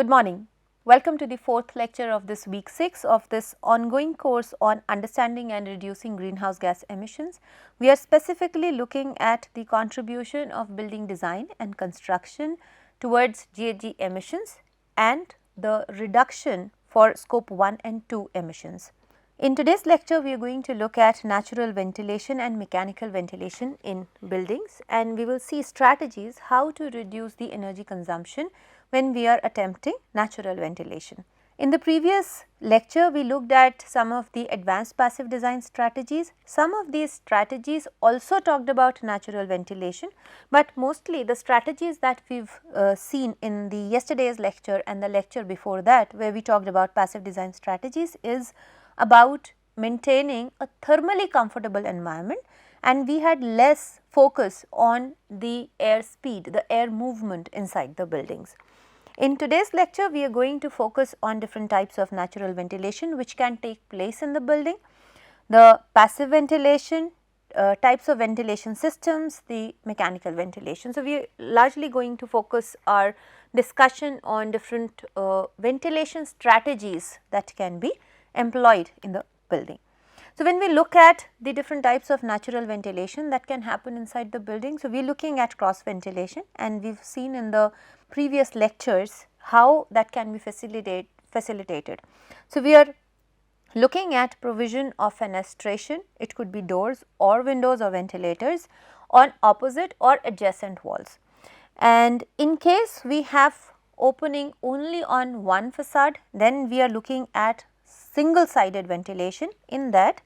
Good morning. Welcome to the fourth lecture of this week 6 of this ongoing course on understanding and reducing greenhouse gas emissions. We are specifically looking at the contribution of building design and construction towards GHG emissions and the reduction for scope 1 and 2 emissions. In today's lecture, we are going to look at natural ventilation and mechanical ventilation in buildings, and we will see strategies how to reduce the energy consumption when we are attempting natural ventilation. In the previous lecture, we looked at some of the advanced passive design strategies. Some of these strategies also talked about natural ventilation, but mostly the strategies that we have seen in the yesterday's lecture and the lecture before that, where we talked about passive design strategies, is about maintaining a thermally comfortable environment, and we had less focus on the air speed, the air movement inside the buildings. In today's lecture, we are going to focus on different types of natural ventilation which can take place in the building, the passive ventilation, types of ventilation systems, the mechanical ventilation. So, we are largely going to focus our discussion on different ventilation strategies that can be employed in the building. So, when we look at the different types of natural ventilation that can happen inside the building, so we are looking at cross ventilation, and we have seen in the previous lectures how that can be facilitated. So, we are looking at provision of fenestration, it could be doors or windows or ventilators on opposite or adjacent walls. And in case we have opening only on one facade, then we are looking at single sided ventilation, in that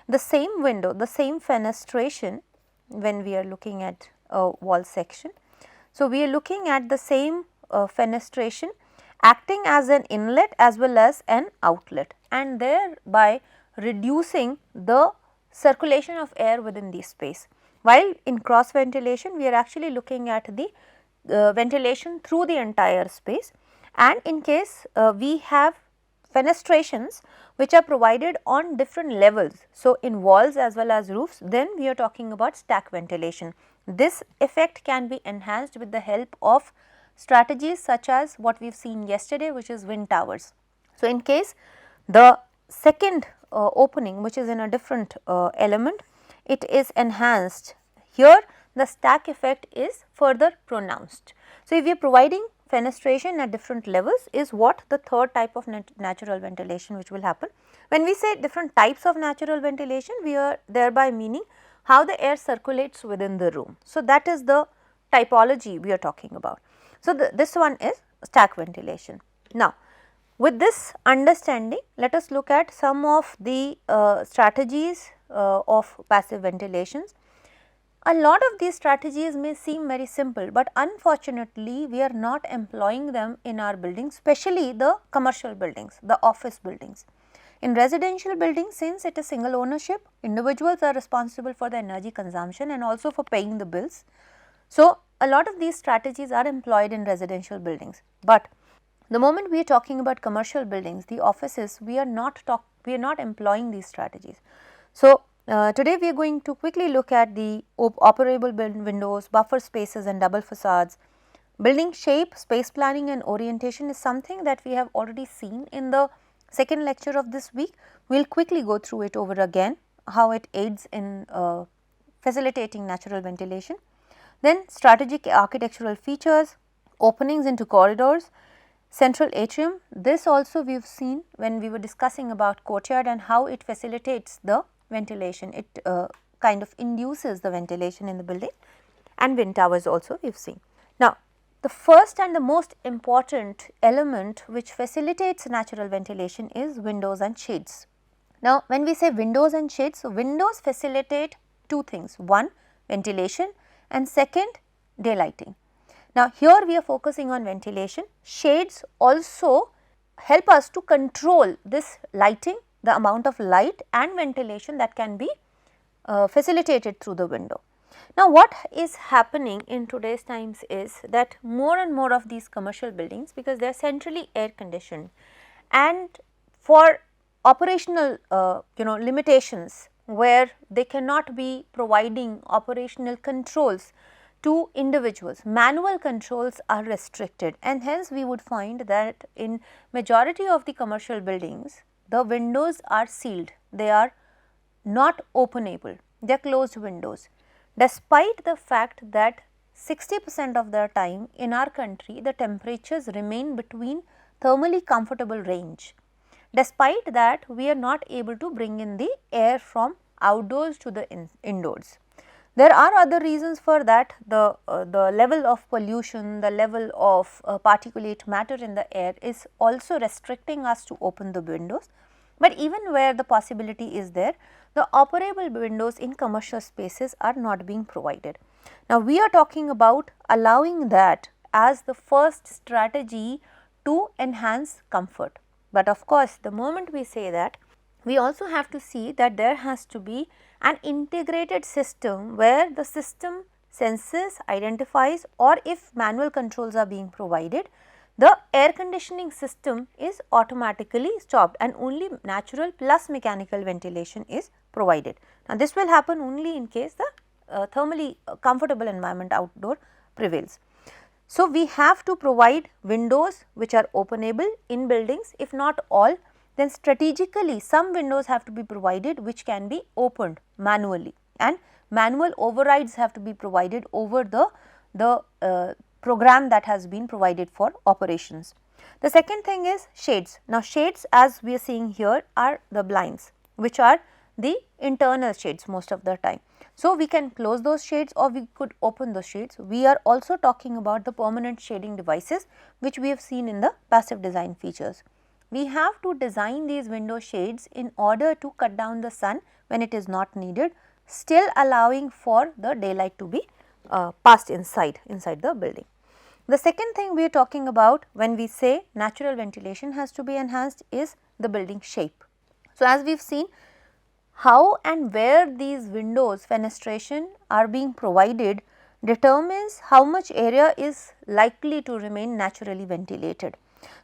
the same window, the same fenestration, when we are looking at a wall section. So, we are looking at the same fenestration acting as an inlet as well as an outlet, and thereby reducing the circulation of air within the space. While in cross ventilation, we are actually looking at the ventilation through the entire space, and in case we have fenestrations which are provided on different levels. So, in walls as well as roofs, then we are talking about stack ventilation. This effect can be enhanced with the help of strategies such as what we have seen yesterday, which is wind towers. So, in case the second opening, which is in a different element, it is enhanced. Here the stack effect is further pronounced. So, if we are providing fenestration at different levels is what the third type of natural ventilation which will happen. When we say different types of natural ventilation, we are thereby meaning how the air circulates within the room. So, that is the typology we are talking about. So, this one is stack ventilation. Now, with this understanding, let us look at some of the strategies of passive ventilations. A lot of these strategies may seem very simple, but unfortunately, we are not employing them in our buildings, especially the commercial buildings, the office buildings. In residential buildings, since it is single ownership, individuals are responsible for the energy consumption and also for paying the bills. So, a lot of these strategies are employed in residential buildings, but the moment we are talking about commercial buildings, the offices, we are not employing these strategies. So, today we are going to quickly look at the operable windows, buffer spaces and double facades. Building shape, space planning and orientation is something that we have already seen in the second lecture of this week. We will quickly go through it over again, how it aids in facilitating natural ventilation. Then strategic architectural features, openings into corridors, central atrium. This also we have seen when we were discussing about courtyard and how it facilitates the ventilation. It kind of induces the ventilation in the building, and wind towers also we have seen. Now, the first and the most important element which facilitates natural ventilation is windows and shades. Now, when we say windows and shades, so windows facilitate two things: one, ventilation, and second, daylighting. Now, here we are focusing on ventilation. Shades also help us to control this lighting, the amount of light and ventilation that can be facilitated through the window. Now, what is happening in today's times is that more and more of these commercial buildings, because they are centrally air conditioned, and for operational limitations where they cannot be providing operational controls to individuals. Manual controls are restricted, and hence we would find that in majority of the commercial buildings, the windows are sealed, they are not openable, they are closed windows. Despite the fact that 60% of the time in our country the temperatures remain between thermally comfortable range. Despite that, we are not able to bring in the air from outdoors to the indoors. There are other reasons for that, the level of pollution, the level of particulate matter in the air is also restricting us to open the windows. But even where the possibility is there, the operable windows in commercial spaces are not being provided. Now, we are talking about allowing that as the first strategy to enhance comfort. But of course, the moment we say that, we also have to see that there has to be an integrated system where the system senses, identifies, or if manual controls are being provided, the air conditioning system is automatically stopped and only natural plus mechanical ventilation is provided. Now, this will happen only in case the thermally comfortable environment outdoor prevails. So, we have to provide windows which are openable in buildings, if not all, then strategically some windows have to be provided which can be opened manually, and manual overrides have to be provided over the program that has been provided for operations. The second thing is shades. Now, shades, as we are seeing here, are the blinds which are the internal shades most of the time. So, we can close those shades or we could open those shades. We are also talking about the permanent shading devices which we have seen in the passive design features. We have to design these window shades in order to cut down the sun when it is not needed, still allowing for the daylight to be passed inside the building. The second thing we are talking about when we say natural ventilation has to be enhanced is the building shape. So, as we have seen, how and where these windows fenestration are being provided determines how much area is likely to remain naturally ventilated.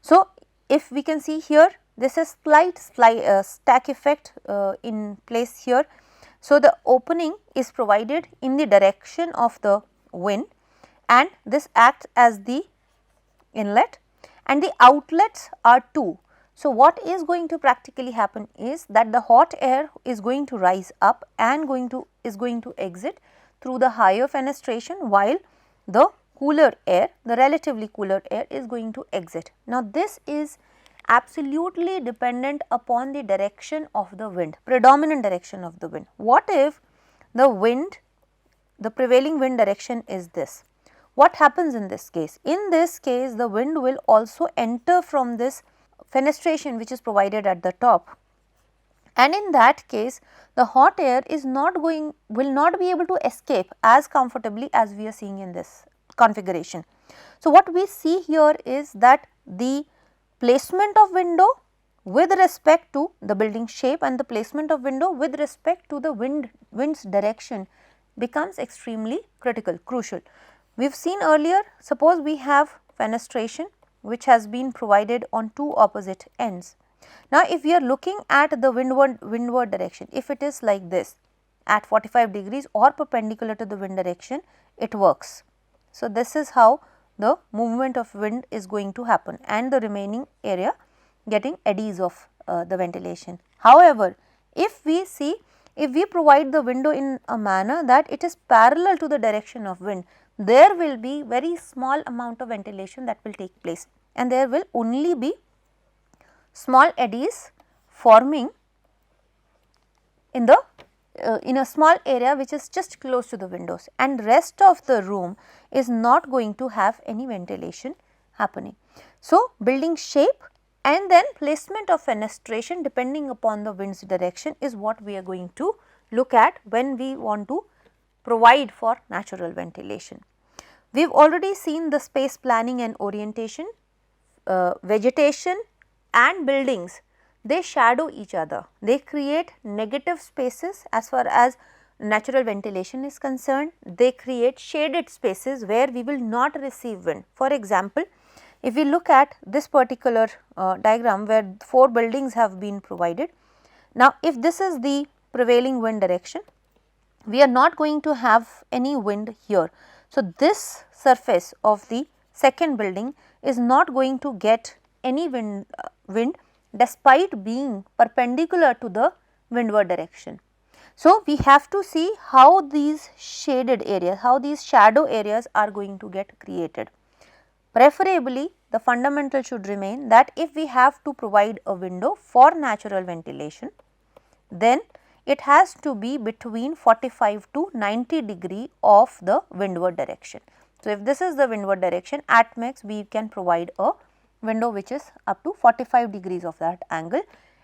So, if we can see here, this is slight stack effect in place here. So, the opening is provided in the direction of the wind and this acts as the inlet and the outlets are two. So, what is going to practically happen is that the hot air is going to rise up and is going to exit through the higher fenestration, while the cooler air, the relatively cooler air is going to exit. Now, this is absolutely dependent upon the direction of the wind, predominant direction of the wind. What if the wind, the prevailing wind direction is this? What happens in this case? In this case, the wind will also enter from this fenestration which is provided at the top, and in that case the hot air will not be able to escape as comfortably as we are seeing in this configuration. So, what we see here is that the placement of window with respect to the building shape and the placement of window with respect to the wind's direction becomes extremely critical, crucial. We have seen earlier, suppose we have fenestration which has been provided on two opposite ends. Now, if we are looking at the windward direction, if it is like this at 45 degrees or perpendicular to the wind direction, it works. So, this is how the movement of wind is going to happen and the remaining area getting eddies of the ventilation. However, if we provide the window in a manner that it is parallel to the direction of wind, there will be very small amount of ventilation that will take place and there will only be small eddies forming in the in a small area which is just close to the windows, and rest of the room is not going to have any ventilation happening. So, building shape and then placement of fenestration depending upon the wind's direction is what we are going to look at when we want to provide for natural ventilation. We have already seen the space planning and orientation, vegetation and buildings, they shadow each other, they create negative spaces as far as natural ventilation is concerned, they create shaded spaces where we will not receive wind. For example, if we look at this particular diagram where 4 buildings have been provided. Now, if this is the prevailing wind direction, we are not going to have any wind here. So, this surface of the second building is not going to get any wind despite being perpendicular to the windward direction. So, we have to see how these shaded areas, how these shadow areas are going to get created. Preferably, the fundamental should remain that if we have to provide a window for natural ventilation, then it has to be between 45 to 90 degree of the windward direction. So, if this is the windward direction, at max we can provide a window which is up to 45 degrees of that angle.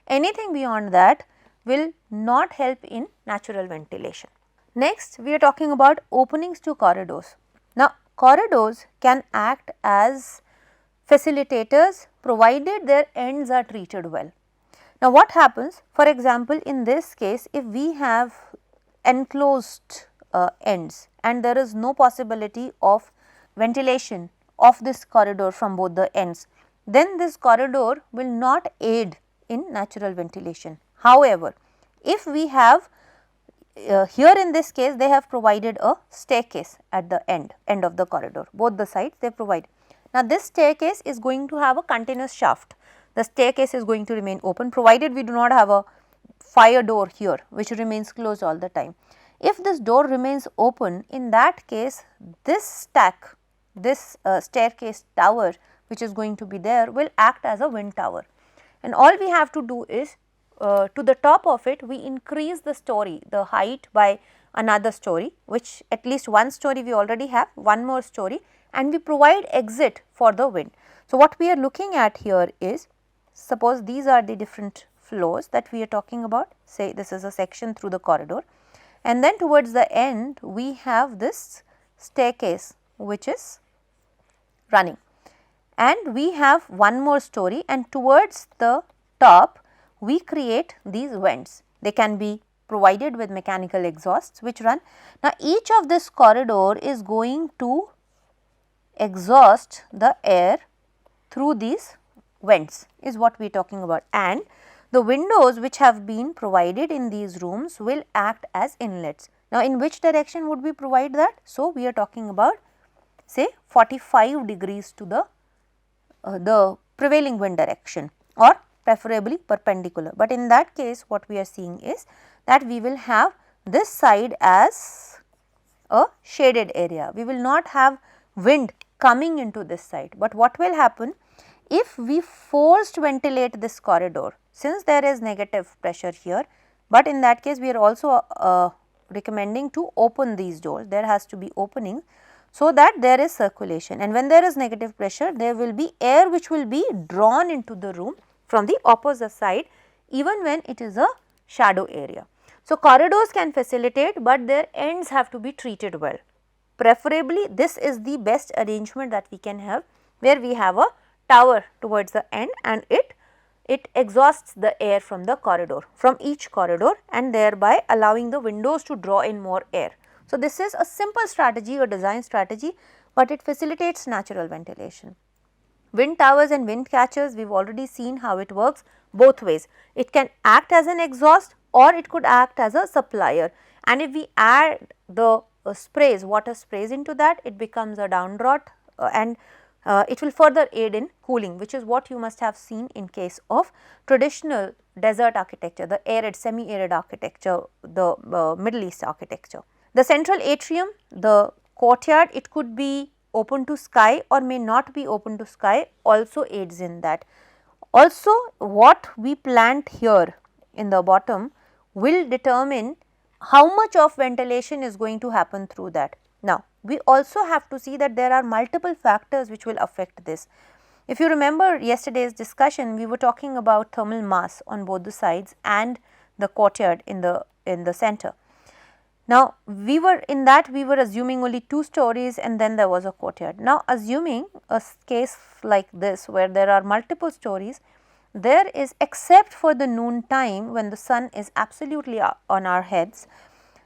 Anything beyond that will not help in natural ventilation. Next, we are talking about openings to corridors. Now, corridors can act as facilitators provided their ends are treated well. Now, what happens? For example, in this case, if we have enclosed ends and there is no possibility of ventilation of this corridor from both the ends, then this corridor will not aid in natural ventilation. However, if we have here in this case they have provided a staircase at the end of the corridor, both the sides they provide. Now, this staircase is going to have a continuous shaft. The staircase is going to remain open provided we do not have a fire door here which remains closed all the time. If this door remains open, in that case this stack, this staircase tower which is going to be there will act as a wind tower, and all we have to do is to the top of it we increase the story, the height by another story, which at least one story we already have, one more story, and we provide exit for the wind. So, what we are looking at here is, suppose these are the different floors that we are talking about, say this is a section through the corridor, and then towards the end we have this staircase which is running, and we have one more story, and towards the top we create these vents. They can be provided with mechanical exhausts which run. Now, each of this corridor is going to exhaust the air through these vents is what we are talking about, and the windows which have been provided in these rooms will act as inlets. Now, in which direction would we provide that? So, we are talking about say 45 degrees to the prevailing wind direction, or preferably perpendicular, but in that case what we are seeing is that we will have this side as a shaded area. We will not have wind coming into this side, but what will happen if we forced ventilate this corridor, since there is negative pressure here, but in that case we are also recommending to open these doors. There has to be opening so that there is circulation, and when there is negative pressure there will be air which will be drawn into the room from the opposite side even when it is a shadow area. So, corridors can facilitate, but their ends have to be treated well. Preferably this is the best arrangement that we can have, where we have a tower towards the end and it exhausts the air from the corridor, from each corridor, and thereby allowing the windows to draw in more air. So, this is a simple strategy or design strategy, but it facilitates natural ventilation. Wind towers and wind catchers, we have already seen how it works both ways. It can act as an exhaust or it could act as a supplier, and if we add the sprays, water sprays into that, it becomes a down draught and it will further aid in cooling, which is what you must have seen in case of traditional desert architecture, the arid, semi-arid architecture, the Middle East architecture. The central atrium, the courtyard, it could be open to sky or may not be open to sky, also aids in that. Also, what we plant here in the bottom will determine how much of ventilation is going to happen through that. Now, we also have to see that there are multiple factors which will affect this. If you remember yesterday's discussion, we were talking about thermal mass on both the sides and the courtyard in the center. Now, we were assuming only 2 stories and then there was a courtyard. Now, assuming a case like this where there are multiple stories, there is, except for the noon time when the sun is absolutely on our heads,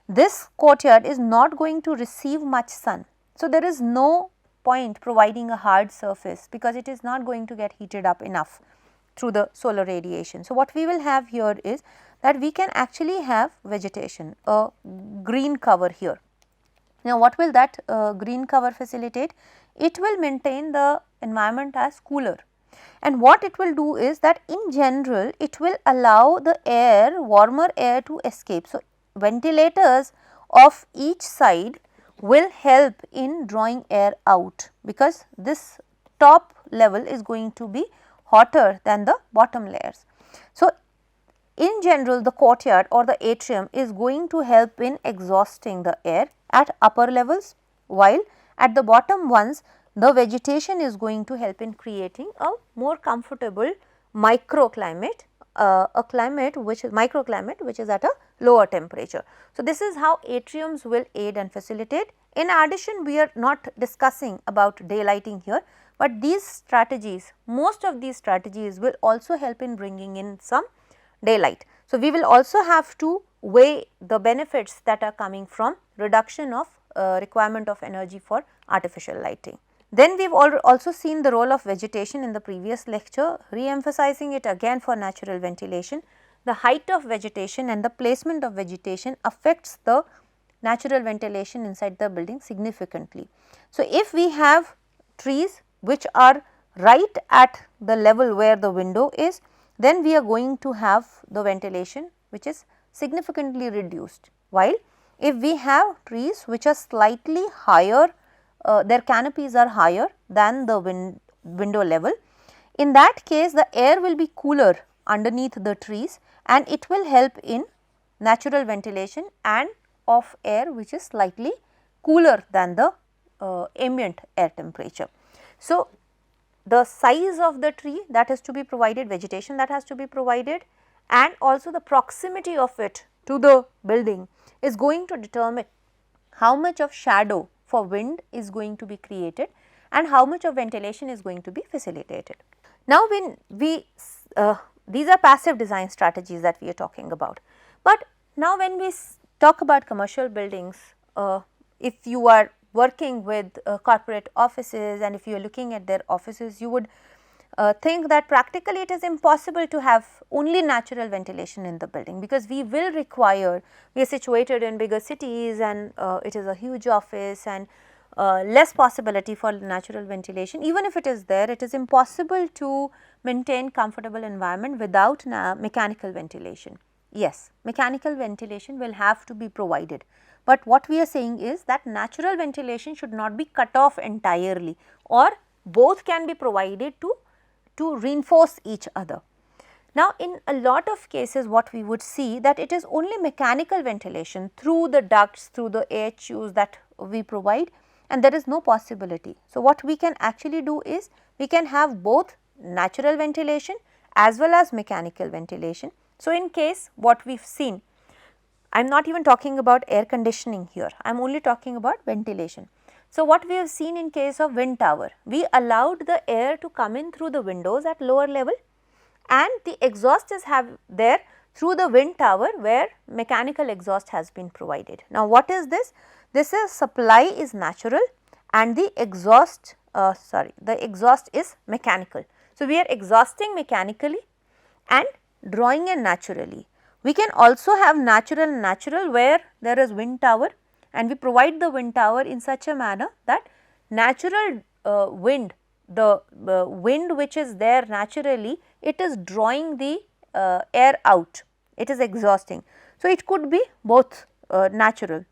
this courtyard is not going to receive much sun. So, there is no point providing a hard surface because it is not going to get heated up enough through the solar radiation. So, what we will have here is that we can actually have vegetation, a green cover here. Now, what will that green cover facilitate? It will maintain the environment as cooler, and what it will do is that in general it will allow the air, warmer air to escape. So, ventilators of each side will help in drawing air out, because this top level is going to be hotter than the bottom layers. So, in general the courtyard or the atrium is going to help in exhausting the air at upper levels, while at the bottom ones the vegetation is going to help in creating a more comfortable microclimate, a climate which is microclimate which is at a lower temperature. So, this is how atriums will aid and facilitate. In addition, we are not discussing about daylighting here, but these strategies, most of these strategies will also help in bringing in some daylight. So, we will also have to weigh the benefits that are coming from reduction of requirement of energy for artificial lighting. Then we have also seen the role of vegetation in the previous lecture, re-emphasizing it again for natural ventilation. The height of vegetation and the placement of vegetation affects the natural ventilation inside the building significantly. So, if we have trees which are right at the level where the window is, then we are going to have the ventilation which is significantly reduced, while if we have trees which are slightly higher, their canopies are higher than the window level, in that case the air will be cooler underneath the trees and it will help in natural ventilation and of air which is slightly cooler than the ambient air temperature. So, the size of the tree that has to be provided, vegetation that has to be provided, and also the proximity of it to the building is going to determine how much of shadow for wind is going to be created and how much of ventilation is going to be facilitated. Now, when we these are passive design strategies that we are talking about, but now when we talk about commercial buildings, if you are working with corporate offices and if you are looking at their offices, you would think that practically it is impossible to have only natural ventilation in the building, because we will require, we are situated in bigger cities and it is a huge office and less possibility for natural ventilation. Even if it is there, it is impossible to maintain comfortable environment without mechanical ventilation. Yes, mechanical ventilation will have to be provided, but what we are saying is that natural ventilation should not be cut off entirely, or both can be provided to reinforce each other. Now, in a lot of cases what we would see that it is only mechanical ventilation through the ducts, through the air tubes that we provide, and there is no possibility. So, what we can actually do is we can have both natural ventilation as well as mechanical ventilation. So, in case what we have seen, I am not even talking about air conditioning here, I am only talking about ventilation. So, what we have seen in case of wind tower, we allowed the air to come in through the windows at lower level and the exhaust is there through the wind tower where mechanical exhaust has been provided. Now, what is this? This is supply is natural and the exhaust is mechanical. So, we are exhausting mechanically and drawing in naturally. We can also have natural where there is wind tower and we provide the wind tower in such a manner that natural wind, the wind which is there naturally, it is drawing the air out, it is exhausting. So, it could be both natural,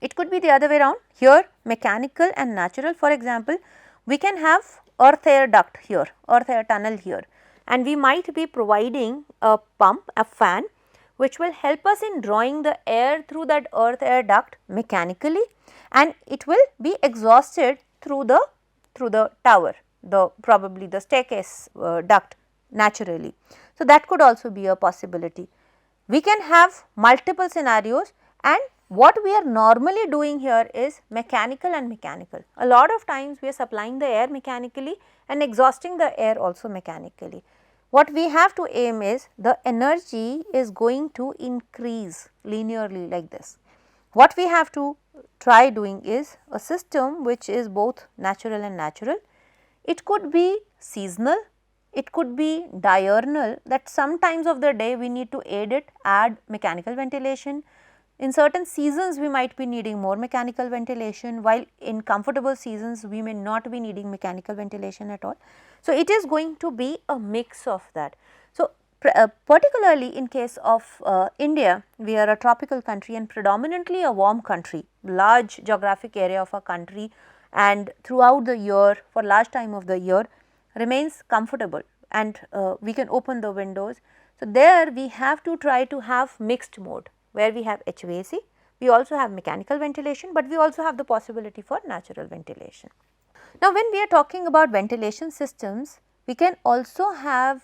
it could be the other way around, here mechanical and natural. For example, we can have earth air duct here, earth air tunnel here, and we might be providing a pump, a fan, which will help us in drawing the air through that earth air duct mechanically, and it will be exhausted through the tower, probably the staircase duct naturally. So, that could also be a possibility. We can have multiple scenarios, and what we are normally doing here is mechanical and mechanical. A lot of times we are supplying the air mechanically and exhausting the air also mechanically. What we have to aim is the energy is going to increase linearly like this. What we have to try doing is a system which is both natural and natural. It could be seasonal, it could be diurnal, that sometimes of the day we need to add mechanical ventilation, In certain seasons we might be needing more mechanical ventilation, while in comfortable seasons we may not be needing mechanical ventilation at all. So, it is going to be a mix of that. So, particularly in case of India, we are a tropical country and predominantly a warm country, large geographic area of our country, and throughout the year, for large time of the year, remains comfortable, and we can open the windows. So, there we have to try to have mixed mode, where we have HVAC, we also have mechanical ventilation, but we also have the possibility for natural ventilation. Now, when we are talking about ventilation systems, we can also have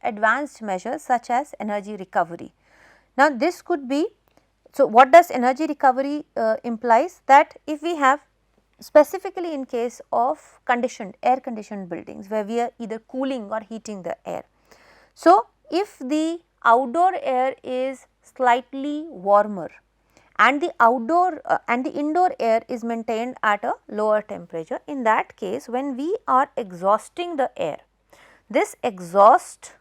advanced measures such as energy recovery. Now, this could be, so what does energy recovery implies? That if we have, specifically in case of air conditioned buildings, where we are either cooling or heating the air. So, if the outdoor air is slightly warmer and the indoor air is maintained at a lower temperature, in that case when we are exhausting the air, this exhaust,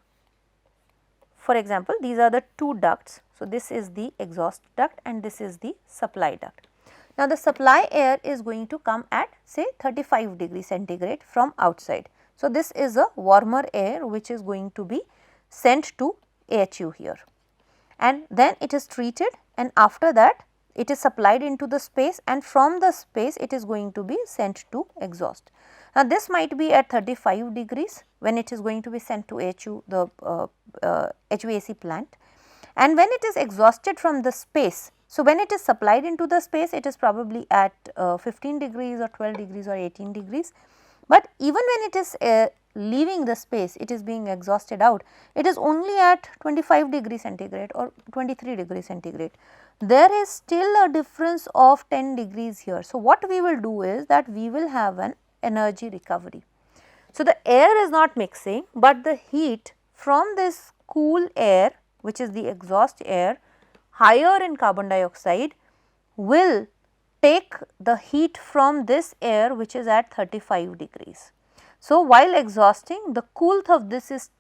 for example, these are the two ducts. So, this is the exhaust duct and this is the supply duct. Now, the supply air is going to come at say 35 degree centigrade from outside. So, this is a warmer air which is going to be sent to AHU here, and then it is treated, and after that it is supplied into the space, and from the space it is going to be sent to exhaust. Now, this might be at 35 degrees when it is going to be sent to AHU, the HVAC plant, and when it is exhausted from the space. So, when it is supplied into the space, it is probably at 15 degrees or 12 degrees or 18 degrees, but even when it is leaving the space, it is being exhausted out, it is only at 25 degree centigrade or 23 degree centigrade. There is still a difference of 10 degrees here. So, what we will do is that we will have an energy recovery. So, the air is not mixing, but the heat from this cool air, which is the exhaust air, higher in carbon dioxide, will take the heat from this air which is at 35 degrees. So, while exhausting, the coolth of this is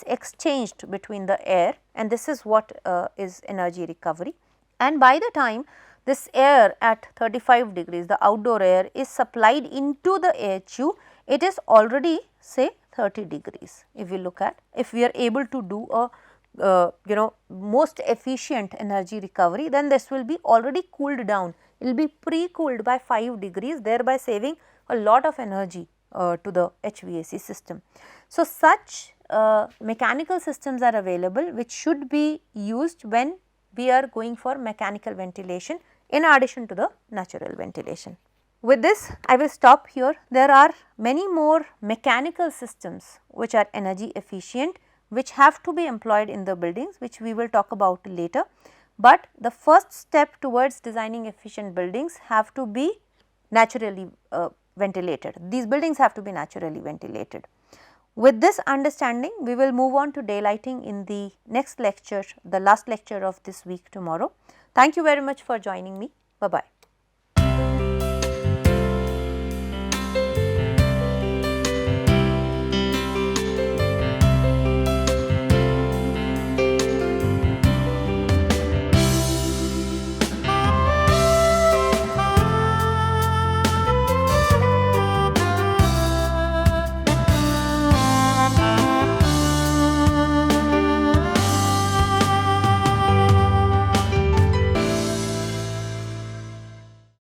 exchanged between the air, and this is what is energy recovery. And by the time this air at 35 degrees, the outdoor air, is supplied into the AHU, it is already say 30 degrees. If we look at, if we are able to do a most efficient energy recovery, then this will be already cooled down, it will be pre-cooled by 5 degrees, thereby saving a lot of energy to the HVAC system. So, such mechanical systems are available which should be used when we are going for mechanical ventilation in addition to the natural ventilation. With this, I will stop here. There are many more mechanical systems which are energy efficient, which have to be employed in the buildings, which we will talk about later. But the first step towards designing efficient buildings have to be naturally ventilated. These buildings have to be naturally ventilated. With this understanding, we will move on to daylighting in the next lecture, the last lecture of this week tomorrow. Thank you very much for joining me. Bye-bye.